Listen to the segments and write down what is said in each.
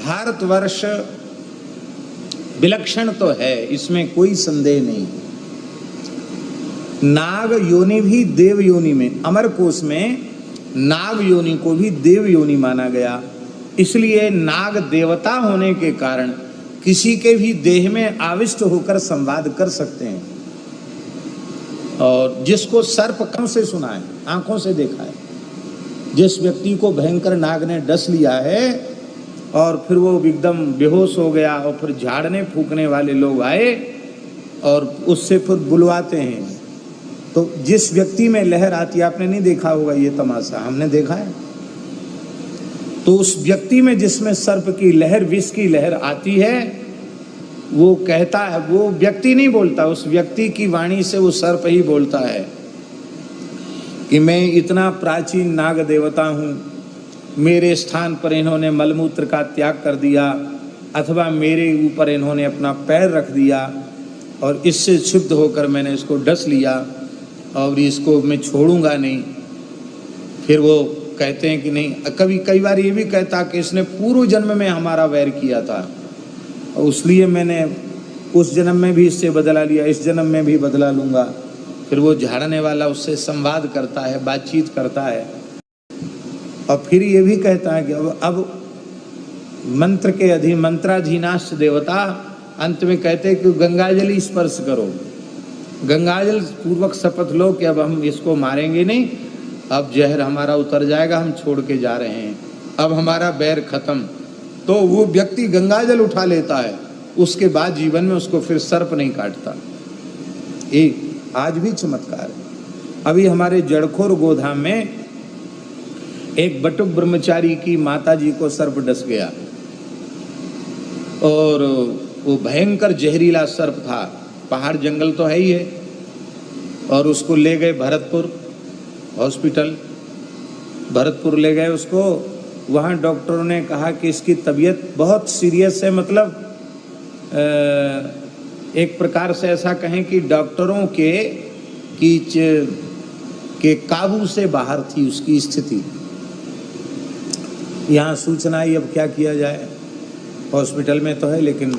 भारतवर्ष विलक्षण तो है, इसमें कोई संदेह नहीं। नाग योनि भी देव योनि में, अमर कोश में नाग योनि को भी देव योनि माना गया। इसलिए नाग देवता होने के कारण किसी के भी देह में आविष्ट होकर संवाद कर सकते हैं। और जिसको सर्प कम से सुना है, आंखों से देखा है, जिस व्यक्ति को भयंकर नाग ने डस लिया है और फिर वो एकदम बेहोश हो गया और फिर झाड़ने फूकने वाले लोग आए और उससे फिर बुलवाते हैं, तो जिस व्यक्ति में लहर आती है, आपने नहीं देखा होगा ये तमाशा, हमने देखा है, तो उस व्यक्ति में जिसमें सर्प की लहर, विष की लहर आती है, वो कहता है, वो व्यक्ति नहीं बोलता, उस व्यक्ति की वाणी से वो सर्प ही बोलता है कि मैं इतना प्राचीन नाग देवता हूँ, मेरे स्थान पर इन्होंने मलमूत्र का त्याग कर दिया, अथवा मेरे ऊपर इन्होंने अपना पैर रख दिया और इससे क्षुब्ध होकर मैंने इसको डस लिया और इसको मैं छोड़ूंगा नहीं। फिर वो कहते हैं कि नहीं, कई बार ये भी कहता कि इसने पूर्व जन्म में हमारा वैर किया था और इसलिए मैंने उस जन्म में भी इससे बदला लिया, इस जन्म में भी बदला लूँगा। फिर वो झाड़ने वाला उससे संवाद करता है, बातचीत करता है और फिर ये भी कहता है कि अब मंत्र के मंत्राधीनाश्च देवता, अंत में कहते हैं कि गंगाजल स्पर्श करो, गंगाजल पूर्वक शपथ लो कि अब हम इसको मारेंगे नहीं, अब जहर हमारा उतर जाएगा, हम छोड़ के जा रहे हैं, अब हमारा बैर खत्म। तो वो व्यक्ति गंगाजल उठा लेता है, उसके बाद जीवन में उसको फिर सर्प नहीं काटता। एक आज भी चमत्कार है। अभी हमारे जड़खोर गोधाम में एक बटुक ब्रह्मचारी की माता जी को सर्प डस गया और वो भयंकर जहरीला सर्प था, पहाड़ जंगल तो है ही है, और उसको ले गए भरतपुर हॉस्पिटल, भरतपुर ले गए उसको। वहाँ डॉक्टरों ने कहा कि इसकी तबीयत बहुत सीरियस है, मतलब एक प्रकार से ऐसा कहें कि डॉक्टरों के काबू से बाहर थी उसकी स्थिति। यहाँ सूचना आई, अब क्या किया जाए, हॉस्पिटल में तो है लेकिन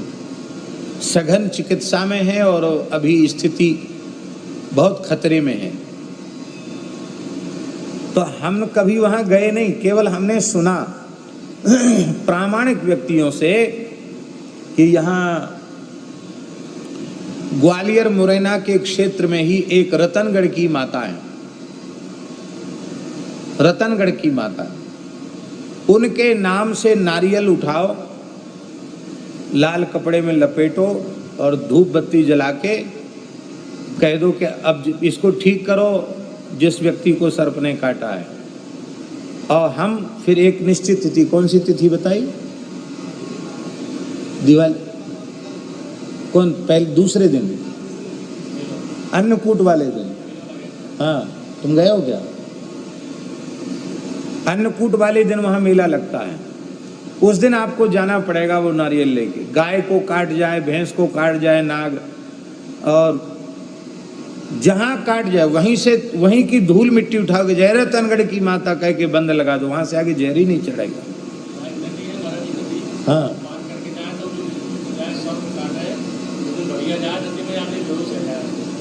सघन चिकित्सा में है और अभी स्थिति बहुत खतरे में है। तो हम कभी वहाँ गए नहीं, केवल हमने सुना प्रामाणिक व्यक्तियों से कि यहाँ ग्वालियर मुरैना के क्षेत्र में ही एक रतनगढ़ की माता है, रतनगढ़ की माता, उनके नाम से नारियल उठाओ, लाल कपड़े में लपेटो और धूप बत्ती जला के कह दो कि अब इसको ठीक करो जिस व्यक्ति को सर्प ने काटा है। और हम फिर एक निश्चित तिथि, कौन सी तिथि बताई, दिवाली, कौन पहले दूसरे दिन, अन्नकूट वाले दिन, हाँ तुम गए हो क्या, अन्नकूट वाले दिन वहाँ मेला लगता है, उस दिन आपको जाना पड़ेगा वो नारियल लेके। गाय को काट जाए, भैंस को काट जाए नाग, और जहाँ काट जाए वहीं से वहीं की धूल मिट्टी उठा के जय रतनगढ़ की माता कह के बंद लगा दो, वहाँ से आगे जहर ही नहीं चढ़ेगा। हाँ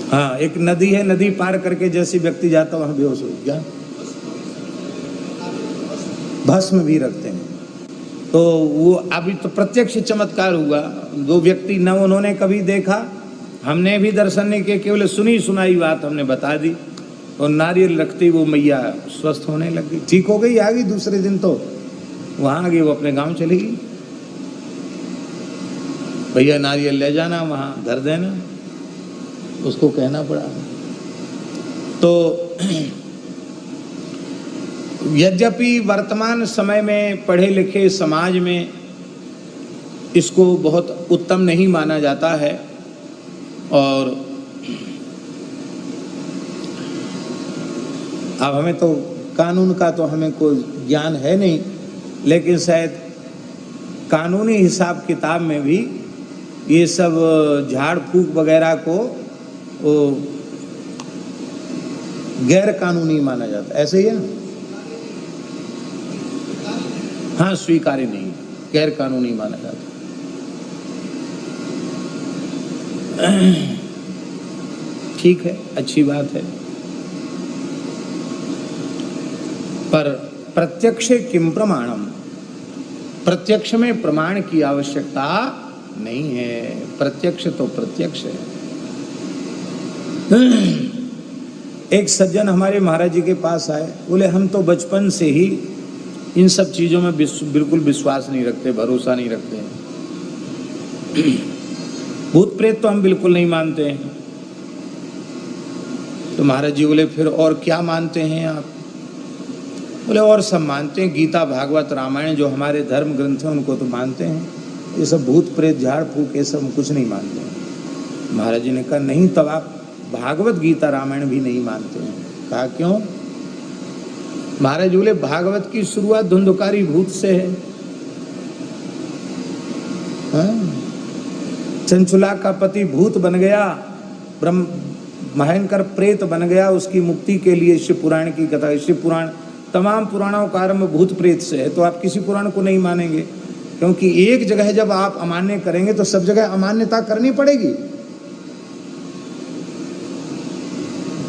हाँ, एक नदी है, नदी पार करके जैसे व्यक्ति जाता वहाँ बेहोश हो गया, भस्म भी रखते हैं। तो वो अभी तो प्रत्यक्ष चमत्कार हुआ, दो व्यक्ति न उन्होंने कभी देखा, हमने भी दर्शन नहीं किया, केवल सुनी सुनाई बात हमने बता दी और नारियल रखती वो मैया स्वस्थ होने लगी, ठीक हो गई, आ गई दूसरे दिन, तो वहाँ आ गई, वो अपने गांव चली गई। भैया नारियल ले जाना, वहाँ धर देना, उसको कहना पड़ा। तो यद्यपि वर्तमान समय में पढ़े लिखे समाज में इसको बहुत उत्तम नहीं माना जाता है और अब हमें तो कानून का तो हमें कोई ज्ञान है नहीं, लेकिन शायद कानूनी हिसाब किताब में भी ये सब झाड़ फूक वगैरह को गैर कानूनी माना जाता है, ऐसे ही है ना। हाँ, स्वीकार्य नहीं, गैर कानूनी माना जाता। ठीक है, अच्छी बात है, पर प्रत्यक्षे किम प्रमाणम, प्रत्यक्ष में प्रमाण की आवश्यकता नहीं है। प्रत्यक्ष तो प्रत्यक्ष है। एक सज्जन हमारे महाराज जी के पास आए, बोले हम तो बचपन से ही इन सब चीजों में बिल्कुल विश्वास नहीं रखते, भरोसा नहीं रखते, भूत प्रेत तो हम बिल्कुल नहीं मानते हैं। तो महाराज जी बोले फिर और क्या मानते हैं आप? बोले और सब मानते हैं, गीता भागवत रामायण जो हमारे धर्म ग्रंथ हैं उनको तो मानते हैं, ये सब भूत प्रेत झाड़ फूक ये सब हम कुछ नहीं मानते हैं। महाराज जी ने कहा नहीं, तब आप भागवत गीता रामायण भी नहीं मानते हैं। कहा क्यों? महाराज बोले भागवत की शुरुआत धुंधकारी भूत से है। चंचुला का पति भूत बन गया, ब्रह्म भयंकर प्रेत बन गया, उसकी मुक्ति के लिए शिव पुराण की कथा, शिव पुराण तमाम पुराणों का आरंभ भूत प्रेत से है। तो आप किसी पुराण को नहीं मानेंगे, क्योंकि एक जगह जब आप अमान्य करेंगे तो सब जगह अमान्यता करनी पड़ेगी।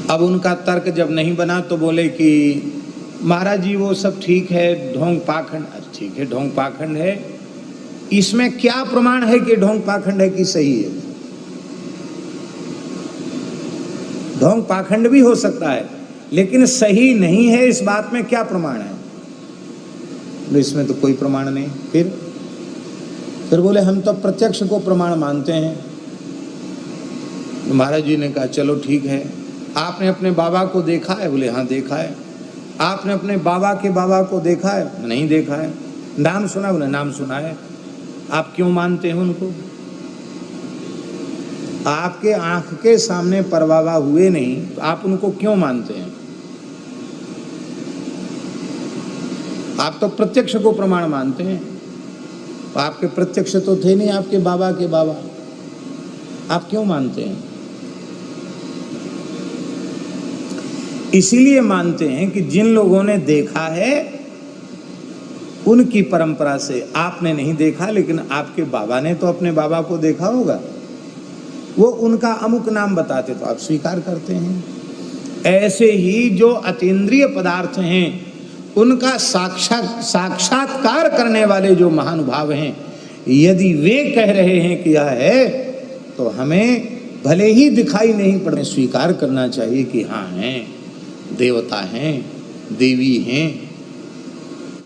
अब उनका तर्क जब नहीं बना तो बोले कि महाराज जी वो सब ठीक है, ढोंग पाखंड, ठीक है ढोंग पाखंड है, इसमें क्या प्रमाण है कि ढोंग पाखंड है कि सही है? ढोंग पाखंड भी हो सकता है, लेकिन सही नहीं है, इस बात में क्या प्रमाण है? इसमें तो कोई प्रमाण नहीं। फिर बोले हम तो प्रत्यक्ष को प्रमाण मानते हैं। महाराज जी ने कहा चलो ठीक है, आपने अपने बाबा को देखा है? बोले हाँ देखा है। आपने अपने बाबा के बाबा को देखा है? नहीं देखा है। नाम सुना? बोले नाम सुना है। आप क्यों मानते हैं उनको? आपके आंख के सामने परबाबा हुए नहीं तो आप उनको क्यों मानते हैं? आप तो प्रत्यक्ष को प्रमाण मानते हैं। आपके प्रत्यक्ष तो थे नहीं, आपके बाबा के बाबा, आप क्यों मानते हैं? इसीलिए मानते हैं कि जिन लोगों ने देखा है उनकी परंपरा से, आपने नहीं देखा लेकिन आपके बाबा ने तो अपने बाबा को देखा होगा, वो उनका अमुक नाम बताते तो आप स्वीकार करते हैं। ऐसे ही जो अतीन्द्रिय पदार्थ हैं उनका साक्षात्कार करने वाले जो महानुभाव हैं, यदि वे कह रहे हैं कि यह है तो हमें भले ही दिखाई नहीं पड़े, स्वीकार करना चाहिए कि हाँ हैं, देवता हैं, देवी हैं,